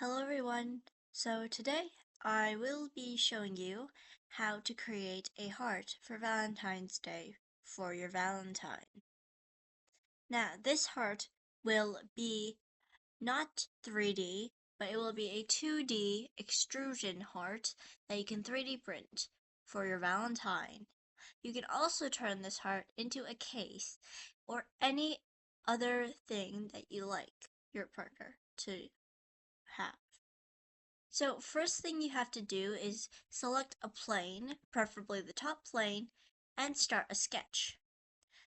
Hello everyone! So today I will be showing you how to create a heart for Valentine's Day for your Valentine. Now this heart will be not 3D, but it will be a 2D extrusion heart that you can 3D print for your Valentine. You can also turn this heart into a case or any other thing that you like your partner to have. So first thing you have to do is select a plane, preferably the top plane, and start a sketch.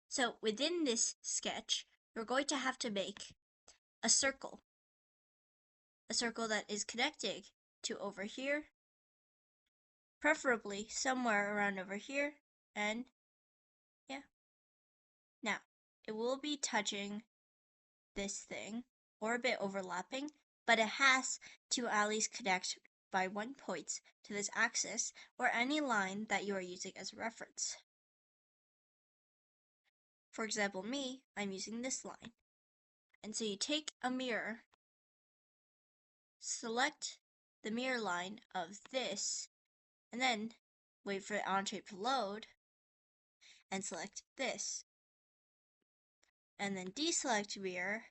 So within this sketch, you're going to have to make a circle that is connecting to over here, preferably somewhere around over here, and yeah. Now, it will be touching this thing, or a bit overlapping, but it has to at least connect by 1 point to this axis or any line that you are using as a reference. For example, me, I'm using this line. And so you take a mirror, select the mirror line of this, and then wait for the Onshape to load, and select this. And then deselect mirror,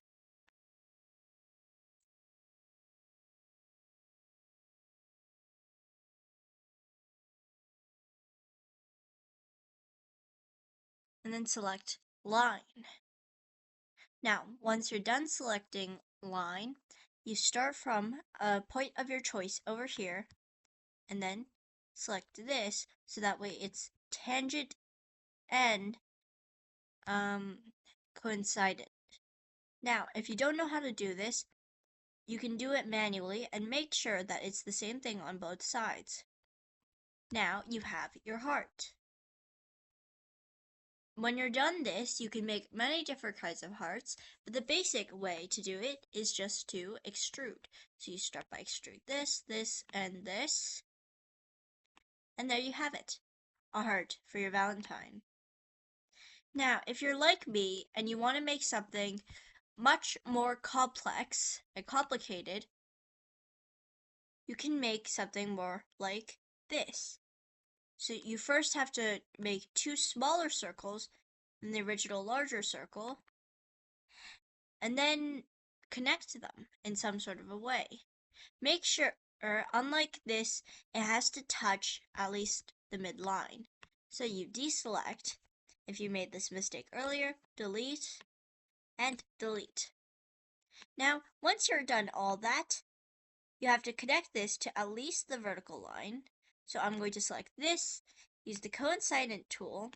and then select line. Now, once you're done selecting line, you start from a point of your choice over here, and then select this, so that way it's tangent and coincident. Now, if you don't know how to do this, you can do it manually and make sure that it's the same thing on both sides. Now you have your heart. When you're done this, you can make many different kinds of hearts, but the basic way to do it is just to extrude. So you start by extrude this, this, and this, and there you have it, a heart for your Valentine. Now, if you're like me and you want to make something much more complex and complicated, you can make something more like this. So you first have to make 2 smaller circles than the original larger circle, and then connect them in some sort of a way. Make sure, unlike this, it has to touch at least the midline. So you deselect, if you made this mistake earlier, delete, and delete. Now, once you're done all that, you have to connect this to at least the vertical line. So I'm going to select this, use the coincident tool,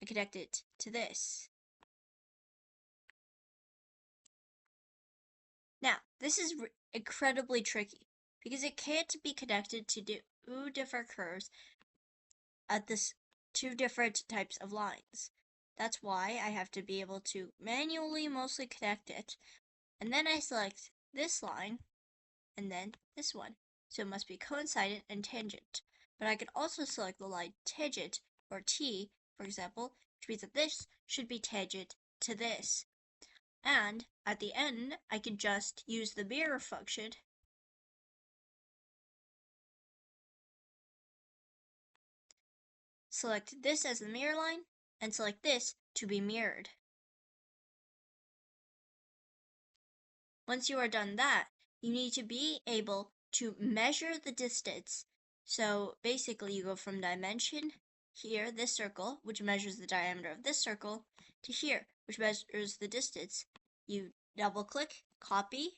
and connect it to this. Now, this is incredibly tricky because it can't be connected to 2 different curves at this 2 different types of lines. That's why I have to be able to manually mostly connect it, and then I select this line and then this one. So it must be coincident and tangent. But I can also select the line tangent, or T, for example, which means that this should be tangent to this. And at the end, I can just use the mirror function select this as the mirror line, and select this to be mirrored. Once you are done that, you need to be able to measure the distance. So basically you go from dimension here, this circle, which measures the diameter of this circle, to here, which measures the distance. You double click, copy,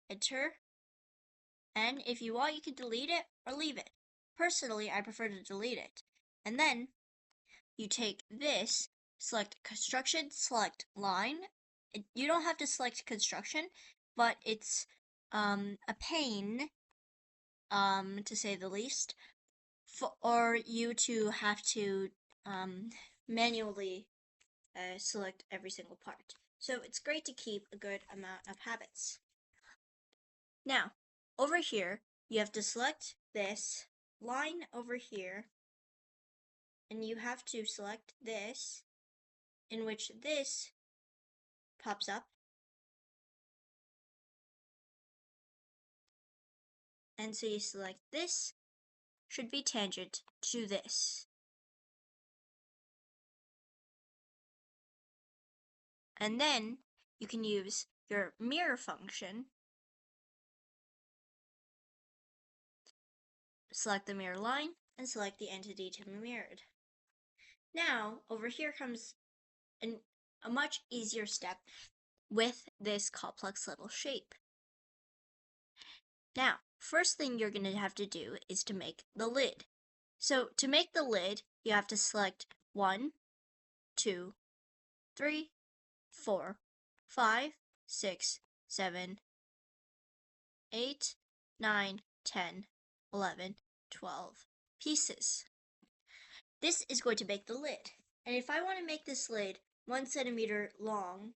enter, and if you want, you can delete it or leave it. Personally, I prefer to delete it. And then you take this, select construction, select line. You don't have to select construction, but it's a pain, to say the least, for you to have to manually select every single part. So it's great to keep a good amount of habits. Now, over here, you have to select this line over here, and you have to select this, in which this pops up, And so you select this should be tangent to this. And then you can use your mirror function. Select the mirror line and select the entity to be mirrored. Now, over here comes a much easier step with this complex little shape. Now, first thing you're going to have to do is to make the lid. So to make the lid, you have to select 1, 2, 3, 4, 5, 6, 7, 8, 9, 10, 11, 12 pieces. This is going to make the lid. And if I want to make this lid 1 centimeter long,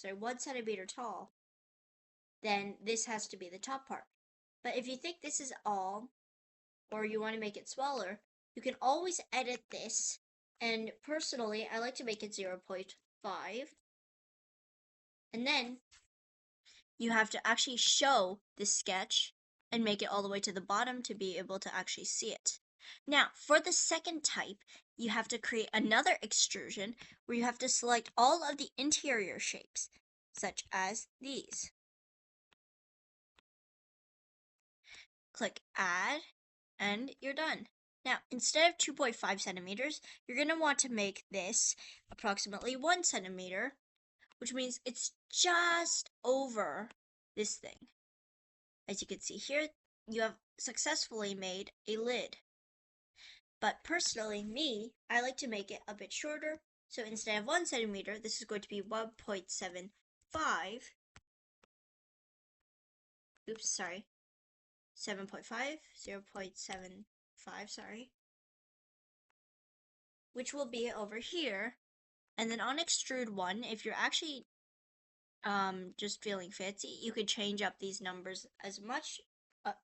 1 centimeter tall, then this has to be the top part. But if you think this is all, or you want to make it smaller, you can always edit this. And personally, I like to make it 0.5. And then you have to actually show this sketch and make it all the way to the bottom to be able to actually see it. Now, for the second type, you have to create another extrusion where you have to select all of the interior shapes, such as these. Click Add, and you're done. Now, instead of 2.5 centimeters, you're going to want to make this approximately 1 centimeter, which means it's just over this thing. As you can see here, you have successfully made a lid. But personally, I like to make it a bit shorter. So instead of 1 centimeter, this is going to be 1.75. Oops, sorry. 7.5, 0.75, sorry. Which will be over here. And then on extrude 1, if you're actually just feeling fancy, you could change up these numbers as much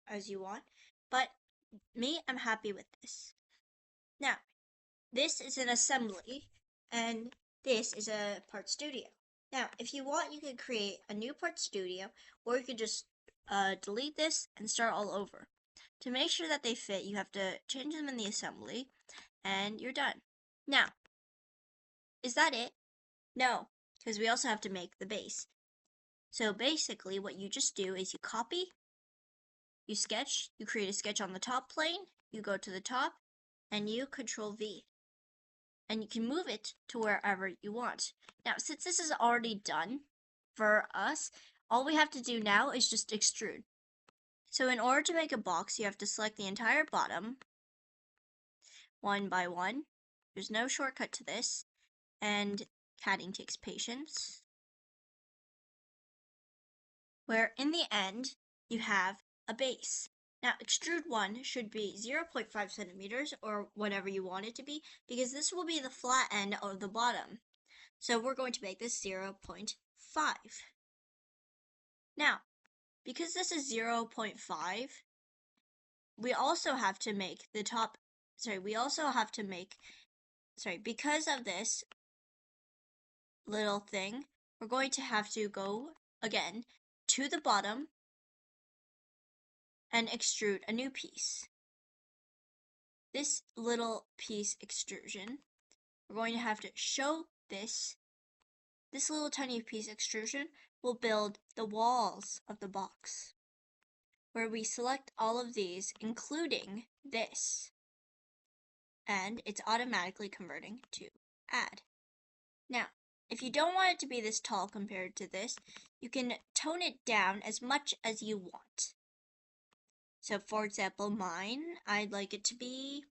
as you want. But I'm happy with this. Now, this is an assembly, and this is a part studio. Now, if you want, you can create a new part studio, or you could just delete this and start all over. To make sure that they fit, you have to change them in the assembly, and you're done. Now, is that it? No, because we also have to make the base. So basically, what you just do is you copy, you sketch, you create a sketch on the top plane, you go to the top, and you Control V. And you can move it to wherever you want. Now, since this is already done for us, all we have to do now is just extrude. So in order to make a box, you have to select the entire bottom, one by one. There's no shortcut to this, and CADing takes patience. Where in the end, you have a base. Now, extrude 1 should be 0.5 centimeters, or whatever you want it to be, because this will be the flat end of the bottom. So we're going to make this 0.5. Now, because this is 0.5, we also have to make the top, because of this little thing, we're going to have to go again to the bottom and extrude a new piece. This little piece extrusion, we're going to have to show this. This little tiny piece extrusion will build the walls of the box, where we select all of these, including this, and it's automatically converting to add. Now, if you don't want it to be this tall compared to this, you can tone it down as much as you want. So for example, mine, I'd like it to be,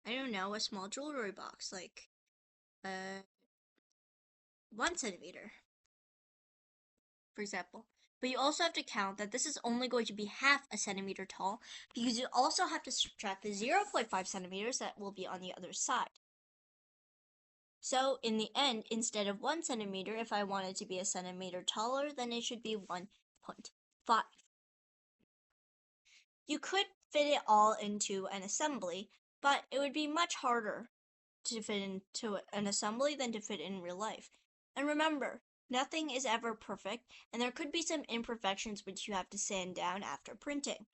I don't know, a small jewelry box, like 1 centimeter, for example. But you also have to count that this is only going to be half a centimeter tall, because you also have to subtract the 0.5 centimeters that will be on the other side. So in the end, instead of 1 centimeter, if I want it to be a centimeter taller, then it should be 1.5. You could fit it all into an assembly, but it would be much harder to fit into an assembly than to fit in real life. And remember, nothing is ever perfect, and there could be some imperfections which you have to sand down after printing.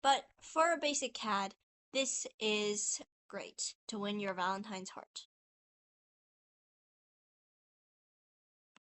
But for a basic CAD, this is great to win your Valentine's heart.